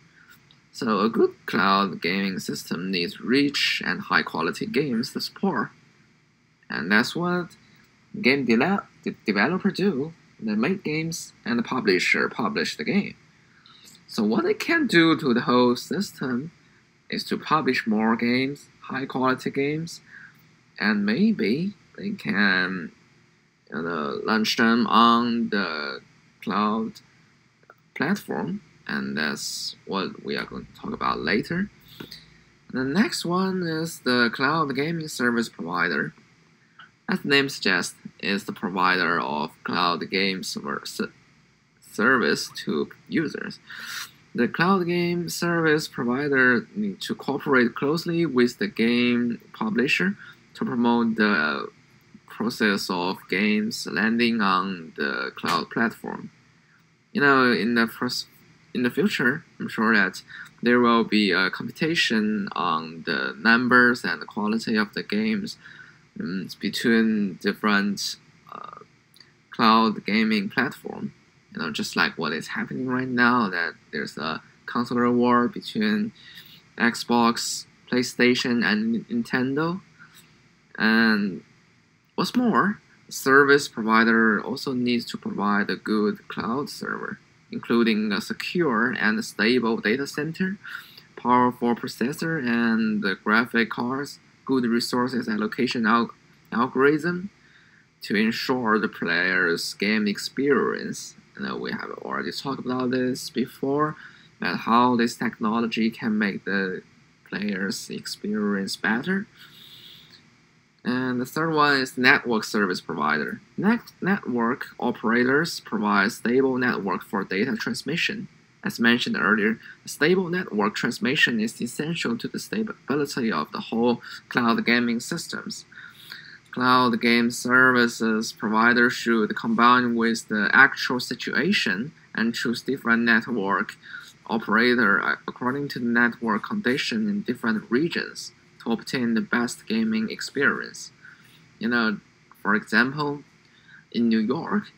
So a good cloud gaming system needs rich and high-quality games to support. And that's what game developer do. They make games, and the publisher publish the game. So what they can do to the whole system is to publish more games, high-quality games, and maybe they can launch them on the cloud platform, and that's what we are going to talk about later. The next one is the cloud gaming service provider. As the name suggests, is the provider of cloud game service to users. The cloud game service provider needs to cooperate closely with the game publisher to promote the process of games landing on the cloud platform. In the future, I'm sure that there will be a competition on the numbers and the quality of the games between different cloud gaming platform. Just like what is happening right now, that there's a console war between Xbox, PlayStation, and Nintendo. And what's more, the service provider also needs to provide a good cloud server, including a secure and stable data center, powerful processor and the graphic cards, good resources allocation algorithm to ensure the player's game experience. We have already talked about this before, about how this technology can make the player's experience better. And the third one is network service provider. Network operators provide stable network for data transmission. As mentioned earlier, stable network transmission is essential to the stability of the whole cloud gaming systems. Cloud game services providers should combine with the actual situation and choose different network operator according to the network condition in different regions to obtain the best gaming experience. For example, in New York,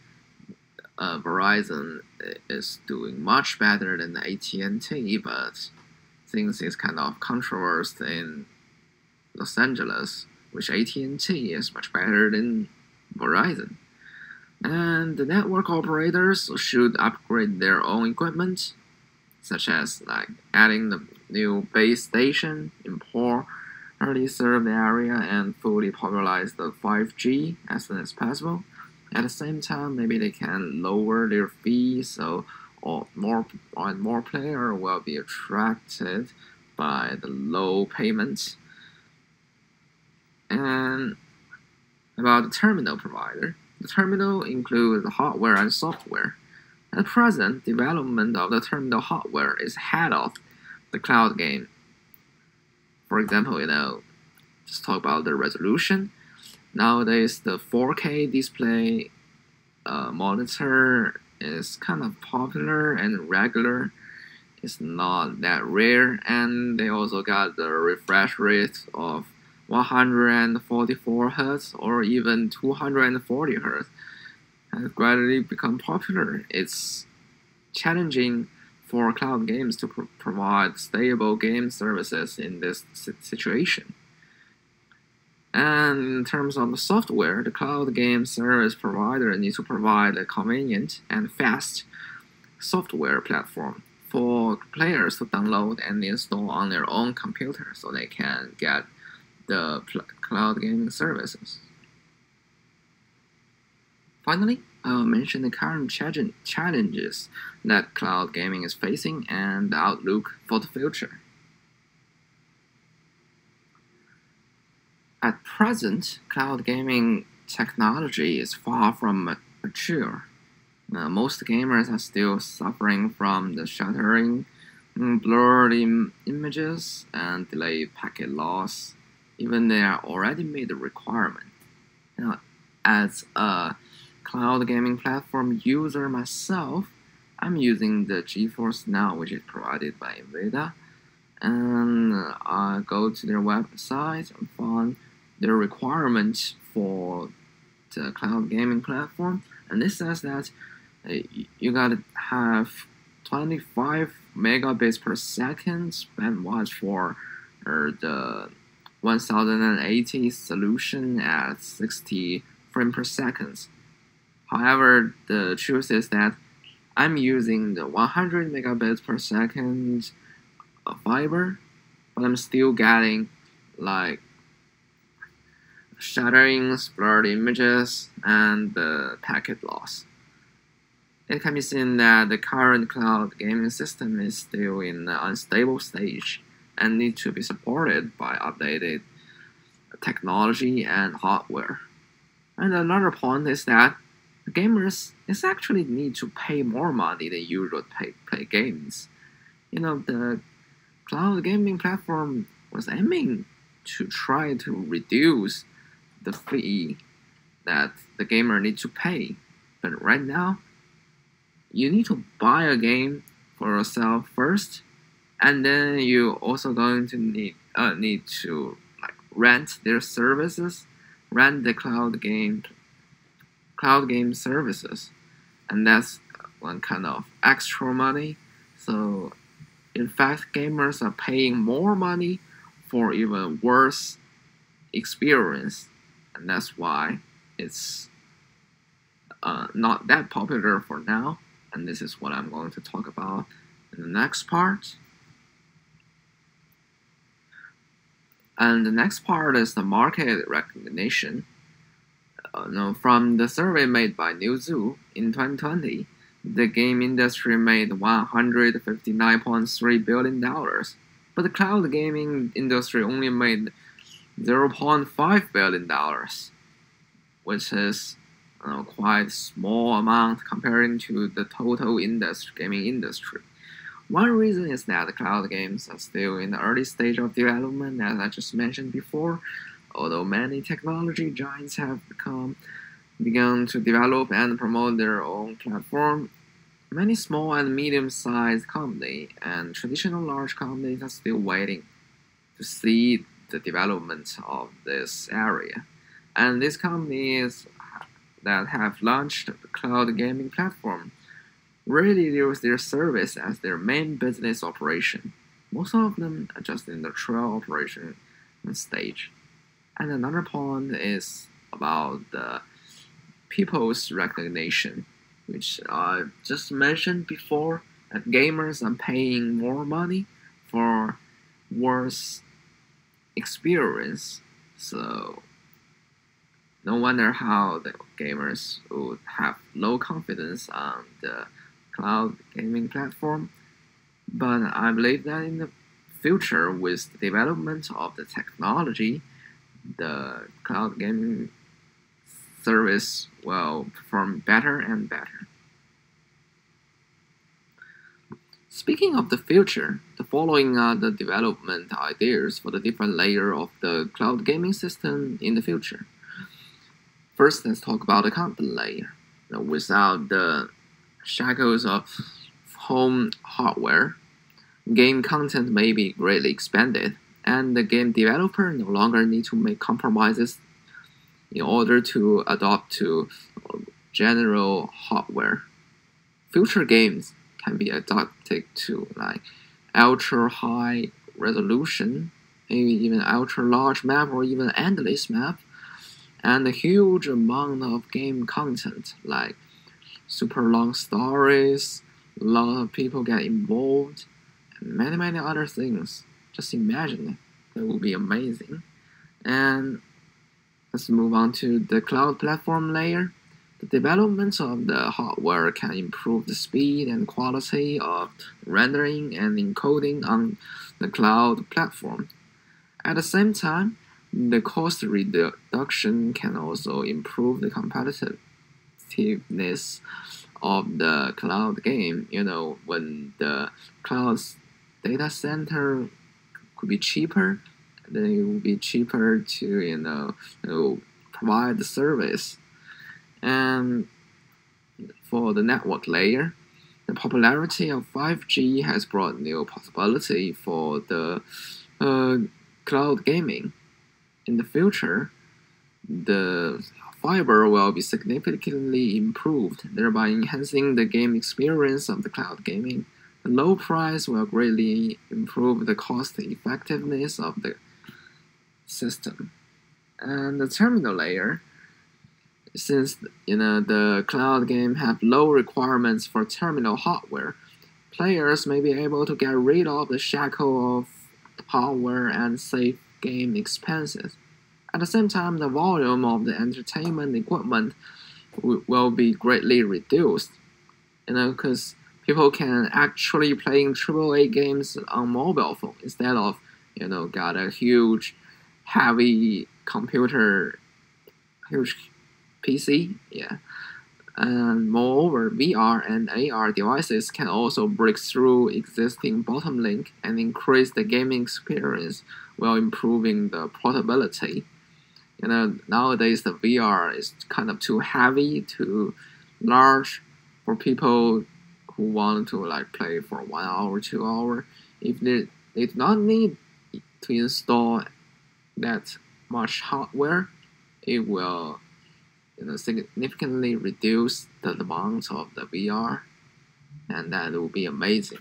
Verizon is doing much better than AT&T, but things is kind of controversial in Los Angeles, which AT&T is much better than Verizon. And the network operators should upgrade their own equipment, such as adding the new base station in poorly served area and fully popularize the 5G as soon as possible. At the same time, maybe they can lower their fees so more players will be attracted by the low payments. And about the terminal provider, the terminal includes hardware and software. At present, development of the terminal hardware is ahead of the cloud game. For example, just talk about the resolution. Nowadays, the 4K display monitor is kind of popular and regular is not that rare, and they also got the refresh rate of 144 Hz or even 240 Hz has gradually become popular. It's challenging for cloud games to provide stable game services in this situation. And in terms of the software, the cloud game service provider needs to provide a convenient and fast software platform for players to download and install on their own computer so they can get the cloud gaming services. Finally, I'll mention the current challenges that cloud gaming is facing and the outlook for the future. At present, cloud gaming technology is far from mature. Most gamers are still suffering from the stuttering, blurred images, and delayed packet loss, even they are already made a requirement. As a cloud gaming platform user myself, I'm using the GeForce Now, which is provided by NVIDIA, and I go to their website and find their requirement for the cloud gaming platform, and this says that you gotta have 25 megabits per second bandwidth for the 1080 solution at 60 frames per second. However, the truth is that I'm using the 100 megabits per second fiber, but I'm still getting like shattering, blurred images, and the packet loss. It can be seen that the current cloud gaming system is still in an unstable stage and needs to be supported by updated technology and hardware. And another point is that gamers actually need to pay more money than usual to play games. The cloud gaming platform was aiming to try to reduce the fee that the gamer needs to pay. But right now, you need to buy a game for yourself first, and then you also going to need to rent their services, rent the cloud game services, and that's one kind of extra money. So in fact, gamers are paying more money for even worse experience, and that's why it's not that popular for now. And this is what I'm going to talk about in the next part. And the next part is the market recognition. From the survey made by Newzoo in 2020, the game industry made $159.3 billion, but the cloud gaming industry only made $0.5 billion, which is quite small amount comparing to the total gaming industry. One reason is that the cloud games are still in the early stage of development, as I just mentioned before. Although many technology giants have begun to develop and promote their own platform, many small and medium-sized companies and traditional large companies are still waiting to see the development of this area. And these companies that have launched the cloud gaming platform really use their service as their main business operation. Most of them are just in the trial operation stage. And another point is about the people's recognition, which I just mentioned before, that gamers are paying more money for worse experience. So no wonder how the gamers would have low confidence on the cloud gaming platform. But I believe that in the future, with the development of the technology, the cloud gaming service will perform better and better. Speaking of the future, the following are the development ideas for the different layer of the cloud gaming system in the future. First, let's talk about the content layer. Without the shackles of home hardware, game content may be greatly expanded, and the game developer no longer need to make compromises in order to adapt to general hardware. Future games can be adapted to like ultra high resolution, maybe even ultra large map or even endless map, and a huge amount of game content like super long stories, a lot of people get involved, and many other things. Just imagine it. It would be amazing. And let's move on to the cloud platform layer. The development of the hardware can improve the speed and quality of rendering and encoding on the cloud platform. At the same time, the cost reduction can also improve the competitiveness of the cloud game. When the cloud data center could be cheaper, then it will be cheaper to provide the service. And for the network layer, the popularity of 5G has brought new possibility for the cloud gaming. In the future, the fiber will be significantly improved, thereby enhancing the game experience of the cloud gaming. The low price will greatly improve the cost effectiveness of the system. And the terminal layer, since the cloud game have low requirements for terminal hardware, players may be able to get rid of the shackle of hardware and save game expenses. At the same time, the volume of the entertainment equipment will be greatly reduced. Because people can actually playing AAA games on mobile phone instead of got a huge, heavy computer, huge PC. Yeah. And moreover, VR and AR devices can also break through existing bottom link and increase the gaming experience while improving the portability. Nowadays the VR is kind of too heavy, too large for people who want to play for 1 hour, 2 hour. If they do not need to install that much hardware, it will significantly reduce the amount of the VR, and that will be amazing.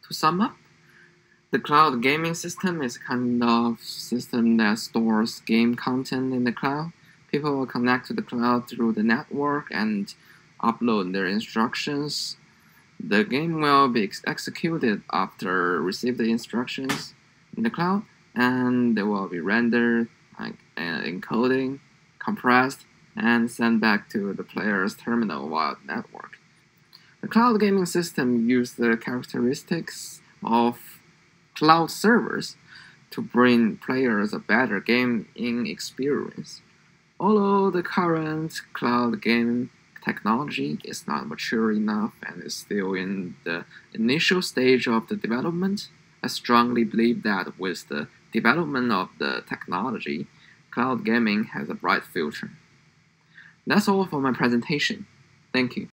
To sum up, the cloud gaming system is a kind of system that stores game content in the cloud. People will connect to the cloud through the network and upload their instructions. The game will be executed after receive the instructions in the cloud, and they will be rendered, encoding, compressed, and sent back to the player's terminal via the network. The cloud gaming system uses the characteristics of cloud servers to bring players a better gaming experience. Although the current cloud game technology is not mature enough and is still in the initial stage of the development, I strongly believe that with the development of the technology, cloud gaming has a bright future. That's all for my presentation. Thank you.